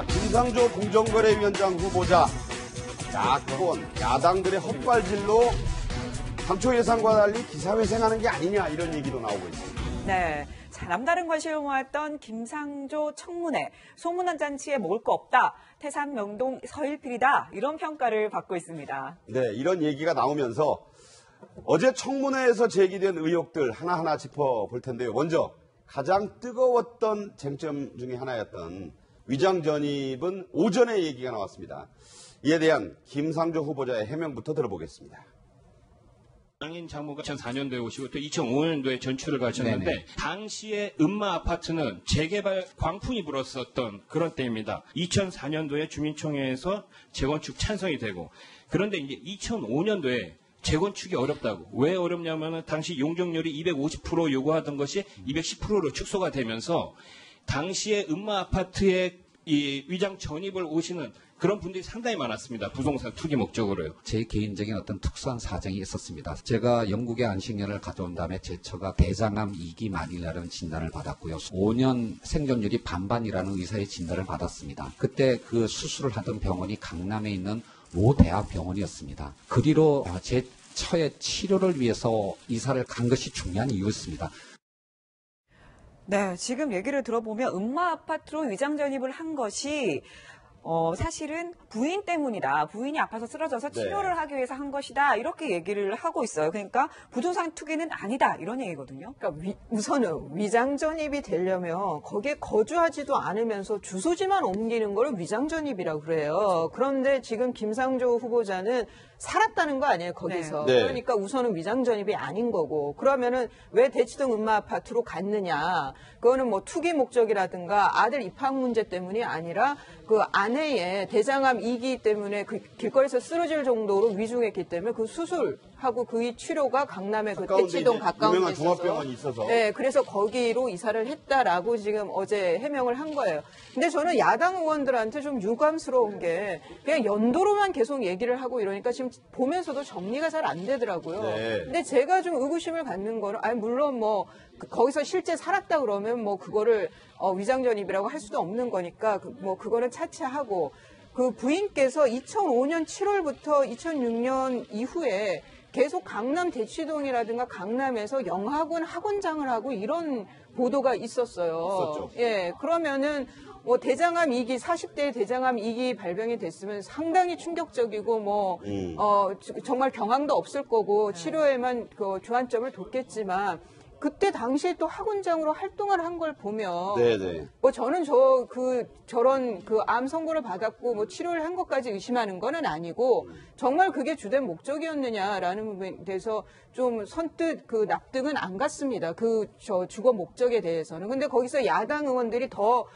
자, 김상조 공정거래위원장 후보자, 야권, 야당들의 헛발질로 당초 예상과 달리 기사회생하는 게 아니냐 이런 얘기도 나오고 있습니다. 네. 자, 남다른 관심을 모았던 김상조 청문회, 소문난 잔치에 먹을 거 없다, 태산 명동 서일필이다, 이런 평가를 받고 있습니다. 네, 이런 얘기가 나오면서 어제 청문회에서 제기된 의혹들 하나하나 짚어볼 텐데요. 먼저 가장 뜨거웠던 쟁점 중에 하나였던 위장 전입은 오전에 얘기가 나왔습니다. 이에 대한 김상조 후보자의 해명부터 들어보겠습니다. 장인 장모가 2004년도에 오시고 또 2005년도에 전출을 가셨는데 네네. 당시에 음마 아파트는 재개발 광풍이 불었었던 그런 때입니다. 2004년도에 주민총회에서 재건축 찬성이 되고 그런데 이제 2005년도에 재건축이 어렵다고. 왜 어렵냐면은 당시 용적률이 250% 요구하던 것이 210%로 축소가 되면서 당시에 음마 아파트에 이 위장 전입을 오시는 그런 분들이 상당히 많았습니다. 부동산 투기 목적으로요. 제 개인적인 어떤 특수한 사정이 있었습니다. 제가 영국의 안식년을 가져온 다음에 제 처가 대장암 2기 만이라는 진단을 받았고요. 5년 생존율이 반반이라는 의사의 진단을 받았습니다. 그때 그 수술을 하던 병원이 강남에 있는 모 대학병원이었습니다. 그리로 제 처의 치료를 위해서 이사를 간 것이 중요한 이유였습니다. 네, 지금 얘기를 들어보면 음마 아파트로 위장 전입을 한 것이 사실은 부인 때문이다. 부인이 아파서 쓰러져서 치료를 하기 위해서 한 것이다. 이렇게 얘기를 하고 있어요. 그러니까 부동산 투기는 아니다. 이런 얘기거든요. 그러니까 우선은 위장 전입이 되려면 거기에 거주하지도 않으면서 주소지만 옮기는 걸 위장 전입이라고 그래요. 그런데 지금 김상조 후보자는 살았다는 거 아니에요, 거기서. 네. 그러니까 우선은 위장 전입이 아닌 거고. 그러면은 왜 대치동 음마 아파트로 갔느냐. 그거는 뭐 투기 목적이라든가 아들 입학 문제 때문이 아니라 그 아내의 대장암 2기 때문에 그 길거리에서 쓰러질 정도로 위중했기 때문에 그 수술하고 그 치료가 강남의 그 대치동 가까운 유명한 데 있어서. 종합병원이 있어서. 네, 그래서 거기로 이사를 했다라고 지금 어제 해명을 한 거예요. 근데 저는 야당 의원들한테 좀 유감스러운 게 그냥 연도로만 계속 얘기를 하고 이러니까 지금 보면서도 정리가 잘 안 되더라고요. 네. 근데 제가 좀 의구심을 갖는 거는 아니 물론 뭐 거기서 실제 살았다 그러면 뭐 그거를 위장 전입이라고 할 수도 없는 거니까 뭐 그거는 차치하고 그 부인께서 2005년 7월부터 2006년 이후에 계속 강남 대치동이라든가 강남에서 영학원 학원장을 하고 이런 보도가 있었어요. 있었죠. 예, 그러면은 뭐 대장암 2기 40대 대장암 2기 발병이 됐으면 상당히 충격적이고 정말 경황도 없을 거고 치료에만 그 주안점을 뒀겠지만 그때 당시에 또 학원장으로 활동을 한 걸 보면 네네. 뭐 저는 저런 그 암 선고를 받았고 뭐 치료를 한 것까지 의심하는 거는 아니고 정말 그게 주된 목적이었느냐라는 부분에 대해서 좀 선뜻 그 납득은 안 갔습니다. 저 주거 목적에 대해서는. 근데 거기서 야당 의원들이 더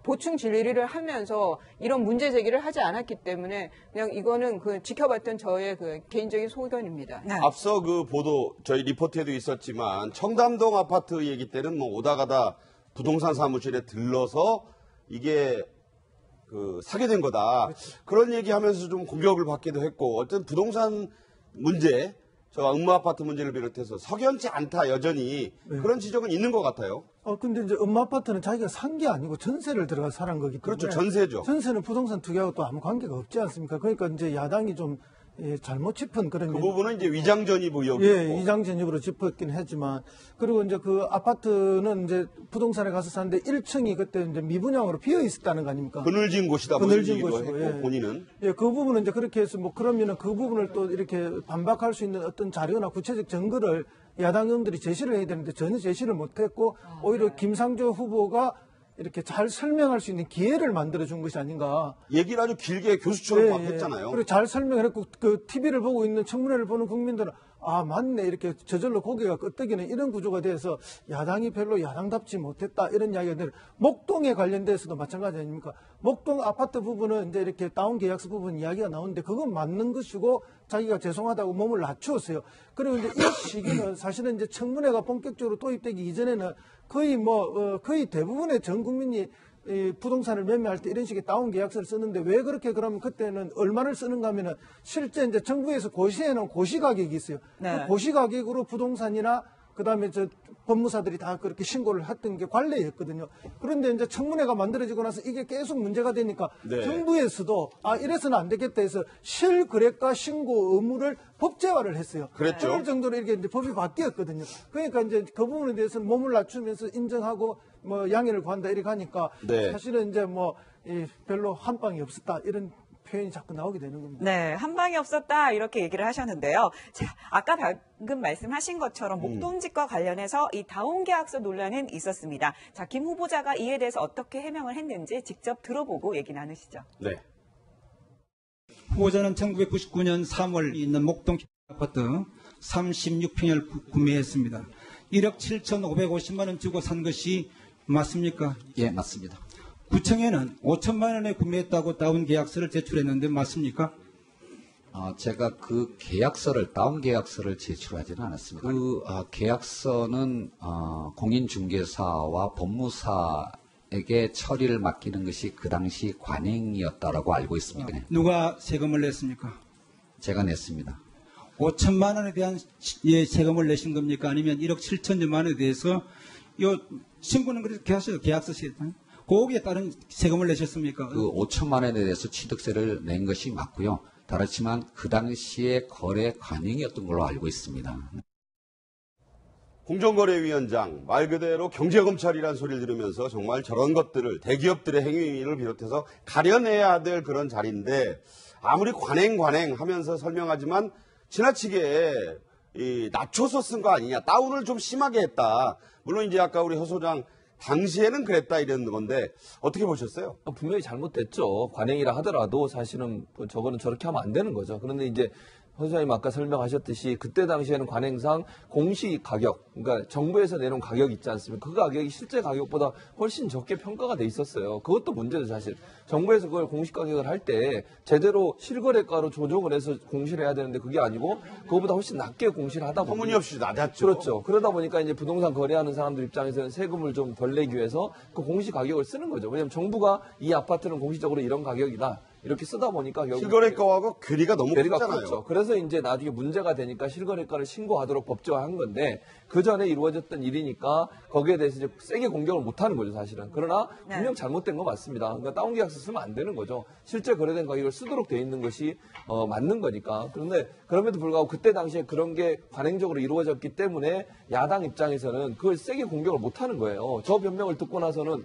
보충 질의를 하면서 이런 문제 제기를 하지 않았기 때문에 그냥 이거는 그 지켜봤던 저의 그 개인적인 소견입니다. 네. 앞서 그 보도 저희 리포트에도 있었지만 청담동 아파트 얘기 때는 뭐 오다 가다 부동산 사무실에 들러서 이게 그 사게 된 거다. 그런 얘기하면서 좀 공격을 받기도 했고 어쨌든 부동산 문제 저 음마 아파트 문제를 비롯해서 석연치 않다 여전히 그런 지적은 있는 것 같아요. 근데 이제 음마 아파트는 자기가 산 게 아니고 전세를 들어가 사는 거기 때문에. 그렇죠. 전세죠. 전세는 부동산 투기하고 또 아무 관계가 없지 않습니까? 그러니까 이제 야당이 좀 잘못 짚은 그런. 그 부분은 이제 위장 전입 의혹이고. 예, 위장 전입으로 짚었긴 하지만 그리고 이제 그 아파트는 이제 부동산에 가서 사는데 1층이 그때 이제 미분양으로 비어 있었다는 거 아닙니까? 그늘진 곳이다. 그늘진 뭐 곳이고, 했고, 예. 본인은. 예, 그 부분은 이제 그렇게 해서 뭐 그러면은 그 부분을 또 이렇게 반박할 수 있는 어떤 자료나 구체적 증거를 야당 의원들이 제시를 해야 되는데 전혀 제시를 못했고 오히려 김상조 후보가 이렇게 잘 설명할 수 있는 기회를 만들어준 것이 아닌가. 얘기를 아주 길게 교수처럼 막 했잖아요. 그리고 잘 설명했고 그 TV를 보고 있는 청문회를 보는 국민들은 아 맞네 이렇게 저절로 고개가 끄덕이는 이런 구조가 돼서 야당이 별로 야당답지 못했다 이런 이야기가 되는 목동에 관련돼서도 마찬가지 아닙니까? 목동 아파트 부분은 이제 이렇게 다운 계약서 부분 이야기가 나오는데 그건 맞는 것이고 자기가 죄송하다고 몸을 낮추었어요. 그리고 이제 이 시기는 사실은 이제 청문회가 본격적으로 도입되기 이전에는 거의 대부분의 전 국민이 이 부동산을 매매할 때 이런 식의 다운 계약서를 쓰는데 왜 그렇게 그러면 그때는 얼마를 쓰는가 하면은 실제 이제 정부에서 고시해 놓은 고시 가격이 있어요. 네. 그 고시 가격으로 부동산이나 그다음에 법무사들이 다 그렇게 신고를 했던 게 관례였거든요. 그런데 이제 청문회가 만들어지고 나서 이게 계속 문제가 되니까 네. 정부에서도 이래서는 안 되겠다 해서 실거래가 신고 의무를 법제화를 했어요. 그랬죠. 그럴 정도로 이렇게 이제 법이 바뀌었거든요. 그러니까 이제 그 부분에 대해서는 몸을 낮추면서 인정하고 뭐 양해를 구한다 이렇게 하니까 네. 사실은 이제 뭐 별로 한방이 없었다 이런 표현이 자꾸 나오게 되는 겁니다. 네, 한 방이 없었다 이렇게 얘기를 하셨는데요. 자, 아까 방금 말씀하신 것처럼 목동직과 관련해서 이 다운계약서 논란은 있었습니다. 자, 김 후보자가 이에 대해서 어떻게 해명을 했는지 직접 들어보고 얘기 나누시죠. 네. 후보자는 1999년 3월 있는 목동 아파트 36평을 구매했습니다. 1억 7,550만 원 주고 산 것이 맞습니까? 예, 맞습니다. 구청에는 5천만 원에 구매했다고 다운 계약서를 제출했는데 맞습니까? 제가 그 계약서를, 다운 계약서를 제출하지는 않았습니다. 그 계약서는 공인중개사와 법무사에게 처리를 맡기는 것이 그 당시 관행이었다라고 알고 있습니다. 네. 누가 세금을 냈습니까? 제가 냈습니다. 5천만 원에 대한 세금을 내신 겁니까? 아니면 1억 7천여만 원에 대해서 신고는 그렇게 하셔요. 계약서 시에는. 거기에 따른 세금을 내셨습니까? 그 5천만 원에 대해서 취득세를 낸 것이 맞고요. 다르지만 그 당시에 거래 관행이었던 걸로 알고 있습니다. 공정거래위원장 말 그대로 경제검찰이라는 소리를 들으면서 정말 저런 것들을 대기업들의 행위를 비롯해서 가려내야 될 그런 자리인데 아무리 관행 하면서 설명하지만 지나치게 낮춰서 쓴 거 아니냐, 다운을 좀 심하게 했다. 물론 이제 아까 우리 허 소장 당시에는 그랬다 이런 건데 어떻게 보셨어요? 분명히 잘못됐죠. 관행이라 하더라도 사실은 저거는 저렇게 하면 안 되는 거죠. 그런데 이제 허 소장님 아까 설명하셨듯이 그때 당시에는 관행상 공시 가격, 그러니까 정부에서 내놓은 가격 있지 않습니까? 그 가격이 실제 가격보다 훨씬 적게 평가가 돼 있었어요. 그것도 문제죠, 사실. 정부에서 그걸 공시 가격을 할 때 제대로 실거래가로 조정을 해서 공시를 해야 되는데 그게 아니고 그거보다 훨씬 낮게 공시를 하다 보니 터무니없이 낮았죠. 그렇죠. 그러다 보니까 이제 부동산 거래하는 사람들 입장에서는 세금을 좀 덜 내기 위해서 그 공시 가격을 쓰는 거죠. 왜냐하면 정부가 이 아파트는 공시적으로 이런 가격이다. 이렇게 쓰다 보니까 결국 실거래가하고 괴리가 너무 크잖아요. 컸죠. 그래서 이제 나중에 문제가 되니까 실거래가를 신고하도록 법제화한 건데 그 전에 이루어졌던 일이니까 거기에 대해서 이제 세게 공격을 못 하는 거죠, 사실은. 그러나 분명 잘못된 거 맞습니다. 그러니까 다운 계약서 쓰면 안 되는 거죠. 실제 거래된 가격을 쓰도록 돼 있는 것이 맞는 거니까. 그런데 그럼에도 불구하고 그때 당시에 그런 게 관행적으로 이루어졌기 때문에 야당 입장에서는 그걸 세게 공격을 못 하는 거예요. 저 변명을 듣고 나서는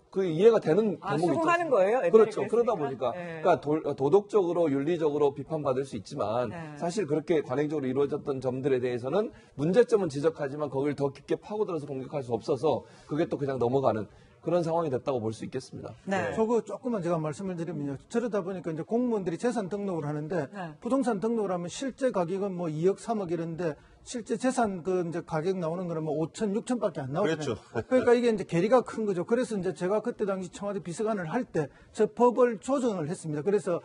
그 이해가 되는 대목이 수긍하는 거예요? 그렇죠. 그러다 보니까 네. 그러니까 도덕적으로 윤리적으로 비판받을 수 있지만 네. 사실 그렇게 관행적으로 이루어졌던 점들에 대해서는 문제점은 지적하지만 거기를 더 깊게 파고들어서 공격할 수 없어서 그게 또 그냥 넘어가는 그런 상황이 됐다고 볼 수 있겠습니다. 네. 저거 조금만 제가 말씀을 드리면요. 저러다 보니까 이제 공무원들이 재산 등록을 하는데 네. 부동산 등록을 하면 실제 가격은 뭐 2억, 3억 이런데 실제 재산 그 이제 가격 나오는 거는 뭐 5천, 6천밖에 안 나오잖아요. 그렇죠. 그러니까 이게 이제 괴리가 큰 거죠. 그래서 이제 제가 그때 당시 청와대 비서관을 할 때 저 법을 조정을 했습니다. 그래서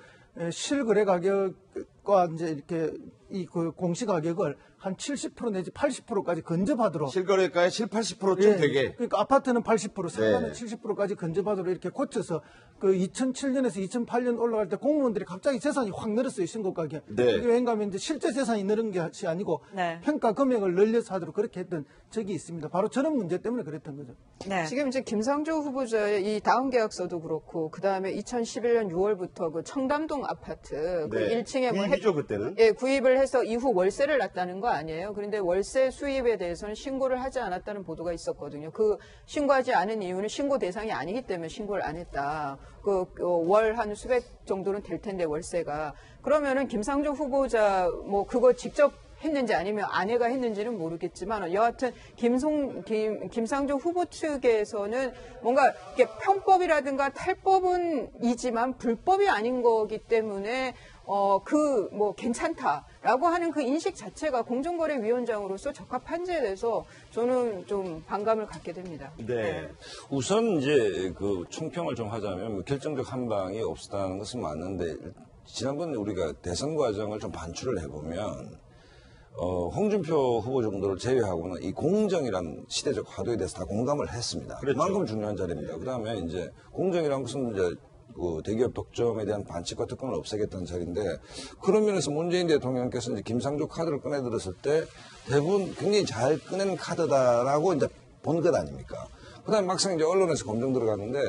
실거래 가격과 이제 이렇게 이 그 공시 가격을 한 70% 내지 80%까지 근접하도록 실거래가의 7, 80%쯤 예, 되게. 그러니까 아파트는 80%, 상가는 네. 70%까지 근접하도록 이렇게 고쳐서 그 2007년에서 2008년 올라갈 때 공무원들이 갑자기 재산이 확 늘었어요, 신고 가격. 네. 이게 왜냐하면 이제 실제 재산이 늘은 것이 아니고 네. 평가 금액을 늘려서 하도록 그렇게 했던 적이 있습니다. 바로 저런 문제 때문에 그랬던 거죠. 네. 지금 이제 김상조 후보자의 이 다운 계약서도 그렇고 그 다음에 2011년 6월부터 그 청담동 아파트 그 네. 1층에 뭐 구입이죠, 그때는. 예, 구입을 해서 이후 월세를 놨다는 거 아니에요. 그런데 월세 수입에 대해서는 신고를 하지 않았다는 보도가 있었거든요. 그 신고하지 않은 이유는 신고 대상이 아니기 때문에 신고를 안 했다. 월 한 수백 정도는 될 텐데 월세가. 그러면은 김상조 후보자 뭐 그거 직접 했는지 아니면 아내가 했는지는 모르겠지만 여하튼 김상조 후보 측에서는 뭔가 이게 편법이라든가 탈법은 이지만 불법이 아닌 거기 때문에 뭐 괜찮다라고 하는 그 인식 자체가 공정거래위원장으로서 적합한지에 대해서 저는 좀 반감을 갖게 됩니다. 네. 우선 이제 그 총평을 좀 하자면 결정적 한방이 없었다는 것은 맞는데 지난번에 우리가 대선 과정을 좀 반출을 해보면 홍준표 후보 정도를 제외하고는 이 공정이란 시대적 화두에 대해서 다 공감을 했습니다. 그렇죠. 그만큼 중요한 자리입니다. 그다음에 이제 공정이란 것은 이제 그 대기업 독점에 대한 반칙과 특권을 없애겠다는 자리인데 그런 면에서 문재인 대통령께서 이제 김상조 카드를 꺼내들었을 때 대부분 굉장히 잘 꺼낸 카드다라고 이제 본 것 아닙니까? 그다음에 막상 이제 언론에서 검증 들어갔는데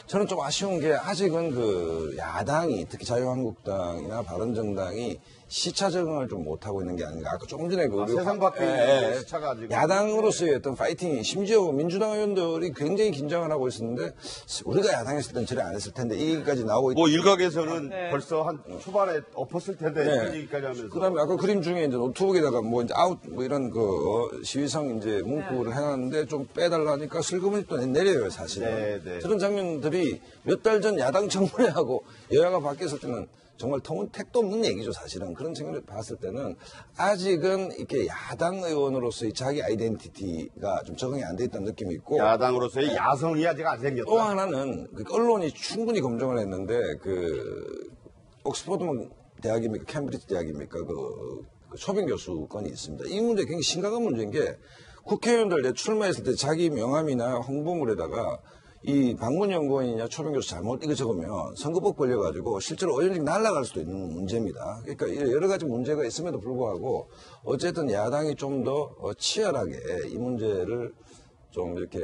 저는 좀 아쉬운 게 아직은 그 야당이 특히 자유한국당이나 바른정당이 시차 적응을 좀 못하고 있는 게 아닌가. 아까 조금 전에 그 세상 밖에 시차가 아직 야당으로서의 어떤 파이팅이 심지어 민주당 의원들이 굉장히 긴장을 하고 있었는데 우리가 야당했을 때는 저래 안 했을 텐데 이 얘기까지 나오고 뭐 일각에서는 네. 벌써 한 초반에 엎었을 텐데 네. 이런 얘기까지 하면서 그다음에 아까 그림 중에 이제 노트북에다가 뭐 이제 아웃 뭐 이런 그 시위성 이제 문구를 해놨는데 좀 빼달라니까 슬그머니 또 내려요 사실은. 네, 네. 저런 장면들이 몇 달 전 야당 청문회하고 여야가 바뀌었을 때는 정말 택도 없는 얘기죠 사실은. 그런 측면을 봤을 때는 아직은 이렇게 야당 의원으로서의 자기 아이덴티티가 좀 적응이 안 돼 있다는 느낌이 있고 야당으로서의 야성이 아직 안 생겼다. 또 하나는 그 언론이 충분히 검증을 했는데 그 옥스퍼드 대학입니까 캠브리지 대학입니까 그 초빙 교수 건이 있습니다. 이 문제 굉장히 심각한 문제인 게 국회의원들 내 출마했을 때 자기 명함이나 홍보물에다가 이 방문연구원이냐 초빙교수 잘못 이거 적으면 선거법 걸려가지고 실제로 의원직 날아갈 수도 있는 문제입니다. 그러니까 여러 가지 문제가 있음에도 불구하고 어쨌든 야당이 좀 더 치열하게 이 문제를 좀 이렇게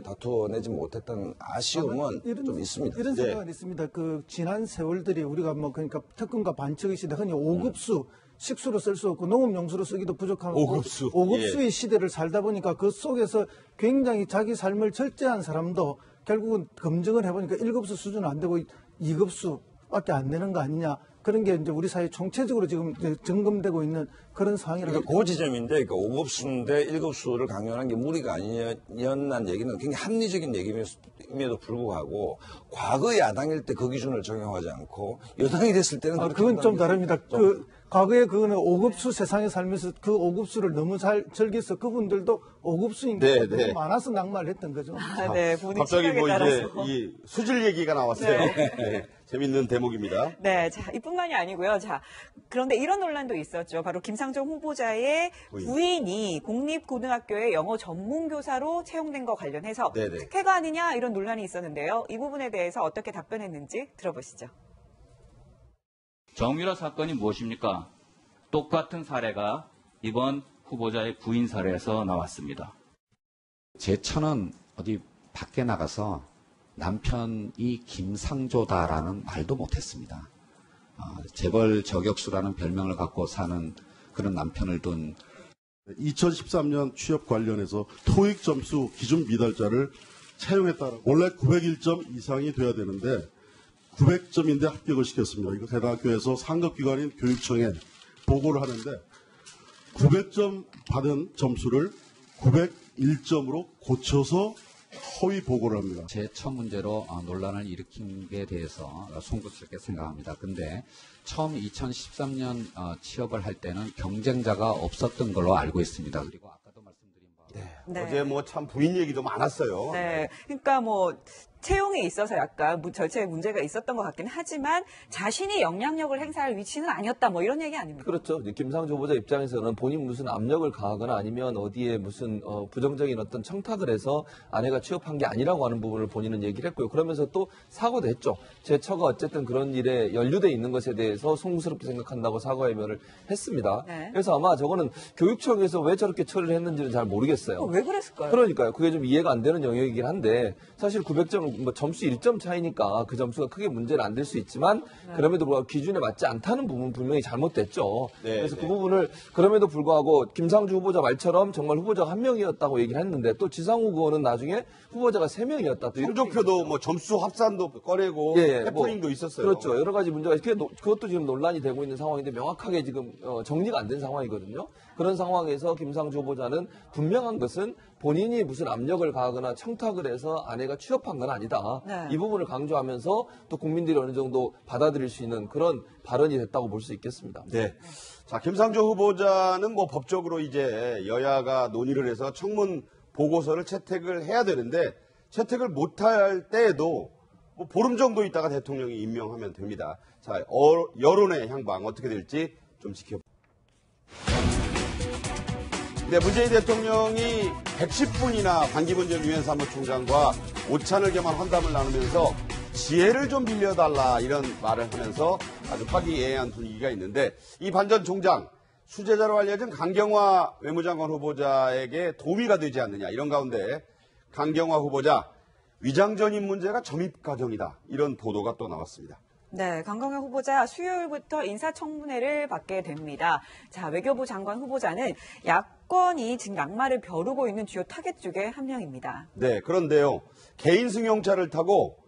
다투어내지 못했다는 아쉬움은 좀 있습니다. 이런 네. 생각은 있습니다. 그 지난 세월들이 우리가 뭐 그러니까 특권과 반칙의 시대, 흔히 5급수 식수로 쓸 수 없고 농업용수로 쓰기도 부족한 5급수. 5급수의 시대를 살다 보니까 그 속에서 굉장히 자기 삶을 절제한 사람도 결국은 검증을 해보니까 1급수 수준은 안 되고 2급수밖에 안 되는 거 아니냐. 그런 게 이제 우리 사회 총체적으로 지금 이제 점검되고 있는 그런 상황이라고. 그러니까 그 지점인데, 그러니까 5급수인데 1급수를 강요하는 게 무리가 아니었다는 얘기는 굉장히 합리적인 얘기임에도 불구하고, 과거 야당일 때 그 기준을 적용하지 않고, 여당이 됐을 때는. 그건 좀 다릅니다. 과거에 그거는 5급수 세상에 살면서 그 5급수를 너무 잘 즐겨서 그분들도 5급수인 게 너무 많아서 낙마를 했던 거죠. 아, 네, 본인 갑자기 뭐 시각에 이제 따라서. 이 수질 얘기가 나왔어요. 네. 재밌는 대목입니다. 네, 자, 이뿐만이 아니고요. 자, 그런데 이런 논란도 있었죠. 바로 김상조 후보자의 부인이 공립고등학교의 영어 전문교사로 채용된 거 관련해서 네네. 특혜가 아니냐 이런 논란이 있었는데요. 이 부분에 대해서 어떻게 답변했는지 들어보시죠. 정유라 사건이 무엇입니까? 똑같은 사례가 이번 후보자의 부인 사례에서 나왔습니다. 제 처는 어디 밖에 나가서 남편이 김상조다라는 말도 못했습니다. 재벌 저격수라는 별명을 갖고 사는 그런 남편을 둔 2013년 취업 관련해서 토익 점수 기준 미달자를 채용했다라고 원래 901점 이상이 돼야 되는데 900점인데 합격을 시켰습니다. 이거 대학교에서 상급기관인 교육청에 보고를 하는데 900점 받은 점수를 901점으로 고쳐서 허위 보고를 합니다. 제 처 문제로 논란을 일으킨 게 대해서 송구스럽게 생각합니다. 근데 처음 2013년 취업을 할 때는 경쟁자가 없었던 걸로 알고 있습니다. 그리고 아까도 말씀드린 바와 네. 어제 뭐 참 부인 얘기도 많았어요. 네, 그러니까 뭐 채용에 있어서 약간 절차에 문제가 있었던 것 같긴 하지만 자신이 영향력을 행사할 위치는 아니었다 뭐 이런 얘기 아닙니까? 그렇죠. 이제 김상조 후보자 입장에서는 본인 무슨 압력을 가하거나 아니면 어디에 무슨 부정적인 어떤 청탁을 해서 아내가 취업한 게 아니라고 하는 부분을 본인은 얘기를 했고요. 그러면서 또 사과도 했죠. 제 처가 어쨌든 그런 일에 연루돼 있는 것에 대해서 송구스럽게 생각한다고 사과 의견을 했습니다. 네. 그래서 아마 저거는 교육청에서 왜 저렇게 처리를 했는지는 잘 모르겠어요. 왜 그랬을까요? 그러니까요. 그게 좀 이해가 안 되는 영역이긴 한데 사실 900점 뭐 점수 1점 차이니까 그 점수가 크게 문제는 안 될 수 있지만 그럼에도 불구하고 기준에 맞지 않다는 부분 분명히 잘못됐죠. 네, 그래서 네. 그 부분을 그럼에도 불구하고 김상주 후보자 말처럼 정말 후보자가 한 명이었다고 얘기를 했는데 또 지상우 의원은 나중에 후보자가 3명이었다. 또 이렇게 성적표도 뭐 점수 합산도 꺼내고 해프닝도 있었어요. 그렇죠. 여러 가지 문제가 있어요. 그것도 지금 논란이 되고 있는 상황인데 명확하게 지금 정리가 안 된 상황이거든요. 그런 상황에서 김상주 후보자는 분명한 것은 본인이 무슨 압력을 가하거나 청탁을 해서 아내가 취업한 건 아니다. 네. 이 부분을 강조하면서 또 국민들이 어느 정도 받아들일 수 있는 그런 발언이 됐다고 볼 수 있겠습니다. 네. 자, 김상조 후보자는 뭐 법적으로 이제 여야가 논의를 해서 청문 보고서를 채택을 해야 되는데 채택을 못할 때에도 뭐 보름 정도 있다가 대통령이 임명하면 됩니다. 자, 여론의 향방 어떻게 될지 좀 지켜보겠습니다. 네, 문재인 대통령이 110분이나 반기문 전 유엔 사무총장과 오찬을 겸한 환담을 나누면서 지혜를 좀 빌려달라 이런 말을 하면서 아주 화기애애한 분위기가 있는데 이 반 전 총장 수재자로 알려진 강경화 외무장관 후보자에게 도움이가 되지 않느냐 이런 가운데 강경화 후보자 위장 전입 문제가 점입 과정이다 이런 보도가 또 나왔습니다. 네, 강경화 후보자 수요일부터 인사청문회를 받게 됩니다. 자, 외교부 장관 후보자는 야권이 지금 낙마를 벼르고 있는 주요 타겟 중에 한 명입니다. 네, 그런데요. 개인 승용차를 타고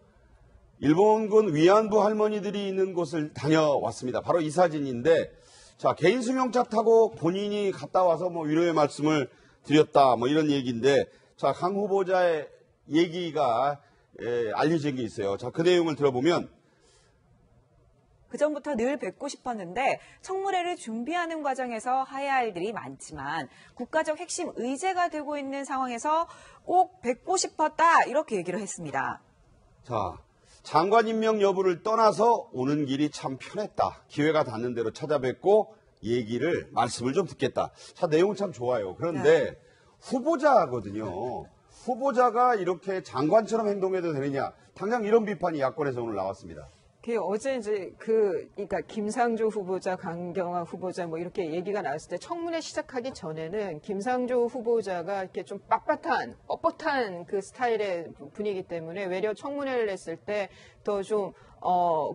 일본군 위안부 할머니들이 있는 곳을 다녀왔습니다. 바로 이 사진인데 자, 개인 승용차 타고 본인이 갔다 와서 뭐 위로의 말씀을 드렸다 뭐 이런 얘기인데 자, 강 후보자의 얘기가 알려진 게 있어요. 자, 그 내용을 들어보면 그전부터 늘 뵙고 싶었는데 청문회를 준비하는 과정에서 해야 할 일이 많지만 국가적 핵심 의제가 되고 있는 상황에서 꼭 뵙고 싶었다 이렇게 얘기를 했습니다. 자, 장관 임명 여부를 떠나서 오는 길이 참 편했다. 기회가 닿는 대로 찾아뵙고 말씀을 좀 듣겠다. 자, 내용은 참 좋아요. 그런데 후보자거든요. 후보자가 이렇게 장관처럼 행동해도 되느냐. 당장 이런 비판이 야권에서 오늘 나왔습니다. 어제 이제 그러니까 김상조 후보자, 강경화 후보자 뭐 이렇게 얘기가 나왔을 때 청문회 시작하기 전에는 김상조 후보자가 이렇게 좀 뻣뻣한 그 스타일의 분이기 때문에 외려 청문회를 했을 때 더 좀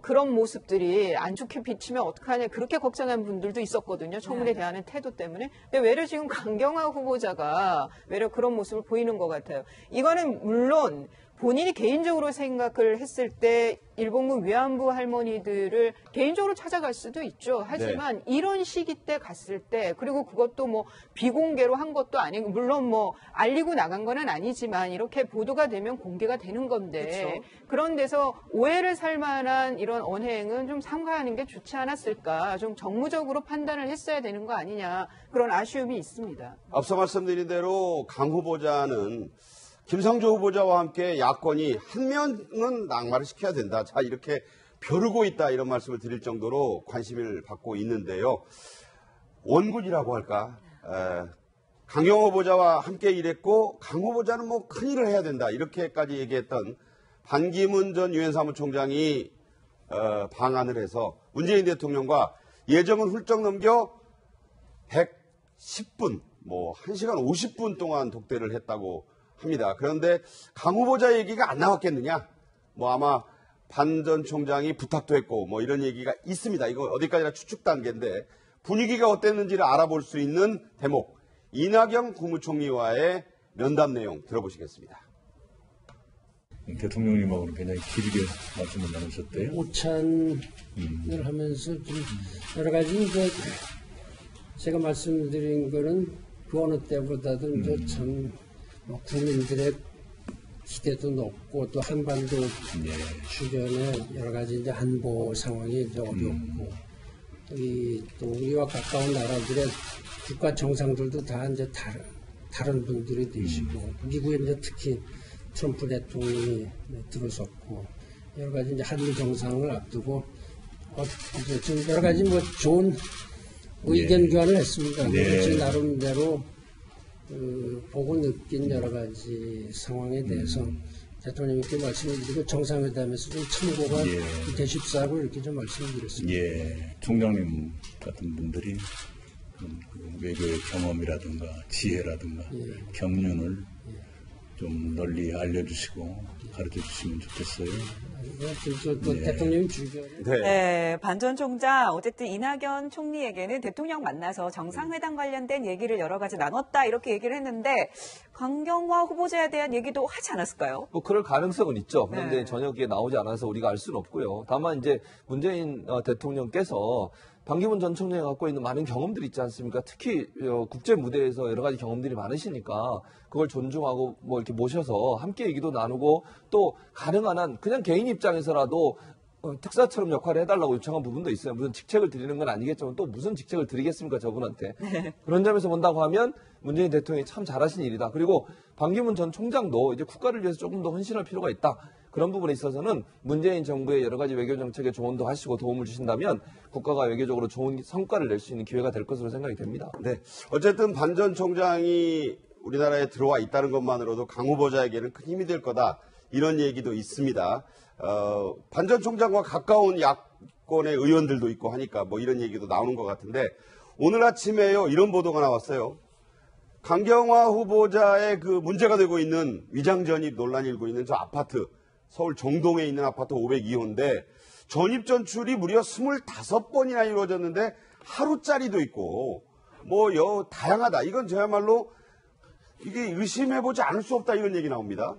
그런 모습들이 안 좋게 비치면 어떡하냐 그렇게 걱정한 분들도 있었거든요. 청문회에 대한 태도 때문에. 근데 외려 지금 강경화 후보자가 외려 그런 모습을 보이는 것 같아요. 이거는 물론 본인이 개인적으로 생각을 했을 때 일본군 위안부 할머니들을 개인적으로 찾아갈 수도 있죠. 하지만 이런 시기 때 갔을 때 그리고 그것도 뭐 비공개로 한 것도 아니고 물론 뭐 알리고 나간 건 아니지만 이렇게 보도가 되면 공개가 되는 건데 그런 데서 오해를 살 만한 이런 언행은 좀 삼가하는 게 좋지 않았을까. 좀 정무적으로 판단을 했어야 되는 거 아니냐. 그런 아쉬움이 있습니다. 앞서 말씀드린 대로 강 후보자는 김상조 후보자와 함께 야권이 한 명은 낙마를 시켜야 된다. 자, 이렇게 벼르고 있다. 이런 말씀을 드릴 정도로 관심을 받고 있는데요. 원군이라고 할까? 강경화 후보자와 함께 일했고 강 후보자는 뭐 큰일을 해야 된다. 이렇게까지 얘기했던 반기문 전 유엔 사무총장이 방한을 해서 문재인 대통령과 예정은 훌쩍 넘겨 110분, 뭐 1시간 50분 동안 독대를 했다고 합니다. 그런데 강 후보자 얘기가 안 나왔겠느냐? 뭐 아마 반 전 총장이 부탁도 했고 뭐 이런 얘기가 있습니다. 이거 어디까지나 추측 단계인데 분위기가 어땠는지를 알아볼 수 있는 대목. 이낙연 국무총리와의 면담 내용 들어보시겠습니다. 대통령님하고는 굉장히 길게 말씀을 나누셨대요. 오찬을 하면서 좀 여러 가지 이제 제가 말씀드린 거는 그 어느 때보다도 이제 참 국민들의 기대도 높고 또 한반도 주변에 여러 가지 이제 안보 상황이 이제 어렵고 또 우리와 가까운 나라들의 국가 정상들도 다 이제 다른 분들이 되시고 미국에 이제 특히 트럼프 대통령이 들어섰고 여러 가지 이제 한미 정상을 앞두고 이제 좀 여러 가지 뭐 좋은 의견 교환을 했습니다. 제 나름대로 보고 느낀 여러 가지 상황에 대해서 대통령님께 말씀을 드리고 정상회담에서 좀 참고가 되십사고 이렇게 좀 말씀을 드렸습니다. 총장님 같은 분들이 외교의 경험이라든가 지혜라든가 경륜을 좀 널리 알려주시고 가르쳐 주시면 좋겠어요. 또 대통령이 주죠. 네, 반 전 총장 어쨌든 이낙연 총리에게는 대통령 만나서 정상회담 관련된 얘기를 여러 가지 나눴다 이렇게 얘기를 했는데 강경화 후보자에 대한 얘기도 하지 않았을까요? 뭐 그럴 가능성은 있죠. 그런데 전혀 그게 나오지 않아서 우리가 알 수는 없고요. 다만 이제 문재인 대통령께서 반기문 전 총장이 갖고 있는 많은 경험들이 있지 않습니까? 특히 국제 무대에서 여러 가지 경험들이 많으시니까 그걸 존중하고 뭐 이렇게 모셔서 함께 얘기도 나누고 또 가능한 한 그냥 개인 입장에서라도 특사처럼 역할을 해달라고 요청한 부분도 있어요. 무슨 직책을 드리는 건 아니겠지만 또 무슨 직책을 드리겠습니까, 저분한테. 그런 점에서 본다고 하면 문재인 대통령이 참 잘하신 일이다. 그리고 반기문 전 총장도 이제 국가를 위해서 조금 더 헌신할 필요가 있다. 그런 부분에 있어서는 문재인 정부의 여러 가지 외교 정책에 조언도 하시고 도움을 주신다면 국가가 외교적으로 좋은 성과를 낼 수 있는 기회가 될 것으로 생각이 됩니다. 네. 어쨌든 반 전 총장이 우리나라에 들어와 있다는 것만으로도 강 후보자에게는 큰 힘이 될 거다. 이런 얘기도 있습니다. 반 전 총장과 가까운 야권의 의원들도 있고 하니까 뭐 이런 얘기도 나오는 것 같은데 오늘 아침에요 이런 보도가 나왔어요. 강경화 후보자의 그 문제가 되고 있는 위장 전입 논란이 일고 있는 저 아파트, 서울 정동에 있는 아파트 502호인데 전입 전출이 무려 25번이나 이루어졌는데 하루짜리도 있고 뭐 다양하다. 이건 저야말로 이게 의심해보지 않을 수 없다 이런 얘기 나옵니다.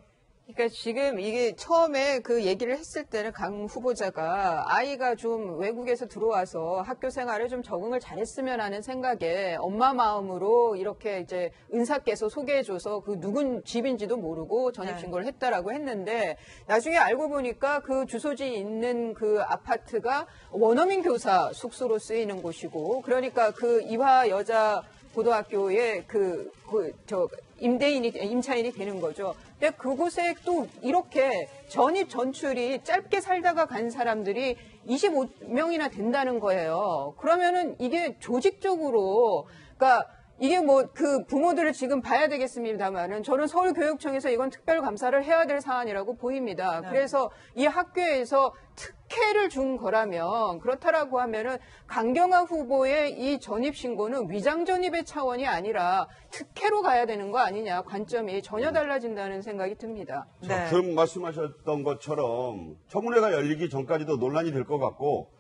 그러니까 지금 이게 처음에 그 얘기를 했을 때는 강 후보자가 아이가 좀 외국에서 들어와서 학교 생활에 좀 적응을 잘했으면 하는 생각에 엄마 마음으로 이렇게 이제 은사께서 소개해줘서 그 누군 집인지도 모르고 전입신고를 했다라고 했는데 나중에 알고 보니까 그 주소지 있는 그 아파트가 원어민 교사 숙소로 쓰이는 곳이고 그러니까 그 이화 여자 고등학교의 임차인이 되는 거죠. 근데 그곳에 또 이렇게 전입 전출이 짧게 살다가 간 사람들이 25명이나 된다는 거예요. 그러면은 이게 조직적으로, 그러니까 이게 뭐 그 부모들을 지금 봐야 되겠습니다만은 저는 서울교육청에서 이건 특별 감사를 해야 될 사안이라고 보입니다. 네. 그래서 이 학교에서 특혜를 준 거라면 그렇다라고 하면은 강경화 후보의 이 전입 신고는 위장 전입의 차원이 아니라 특혜로 가야 되는 거 아니냐 관점이 전혀 달라진다는 생각이 듭니다. 네. 그럼 말씀하셨던 것처럼 청문회가 열리기 전까지도 논란이 될 것 같고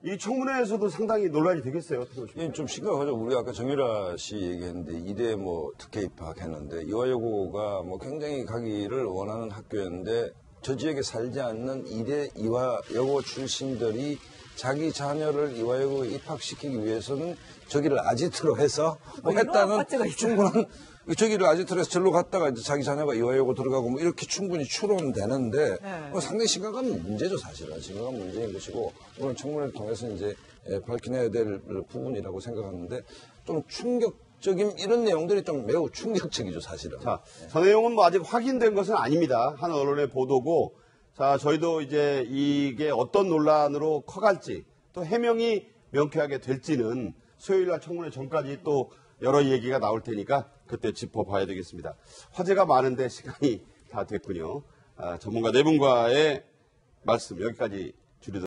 이 청문회에서도 상당히 논란이 되겠어요. 어떻게 보십니까? 예, 좀 심각하죠. 우리가 아까 정유라 씨 얘기했는데 이대 뭐 특혜 입학했는데 이화여고가 뭐 굉장히 가기를 원하는 학교였는데 저 지역에 살지 않는 이대 이화여고 출신들이 자기 자녀를 이화여고에 입학시키기 위해서는 저기를 아지트로 해서 뭐 했다는 충분한 저기를 아지트로 해서 절로 갔다가 이제 자기 자녀가 이화여고 들어가고 뭐 이렇게 충분히 추론되는데 뭐 상당히 심각한 문제죠, 사실은. 심각한 문제인 것이고 오늘 청문회를 통해서 이제 밝혀내야 될 부분이라고 생각하는데 좀 충격적인 이런 내용들이 좀 매우 충격적이죠, 사실은. 자, 저 내용은 뭐 아직 확인된 것은 아닙니다. 한 언론의 보도고, 자, 저희도 이제 이게 어떤 논란으로 커갈지, 또 해명이 명쾌하게 될지는 수요일 날 청문회 전까지 또 여러 얘기가 나올 테니까 그때 짚어봐야 되겠습니다. 화제가 많은데 시간이 다 됐군요. 전문가 네 분과의 말씀 여기까지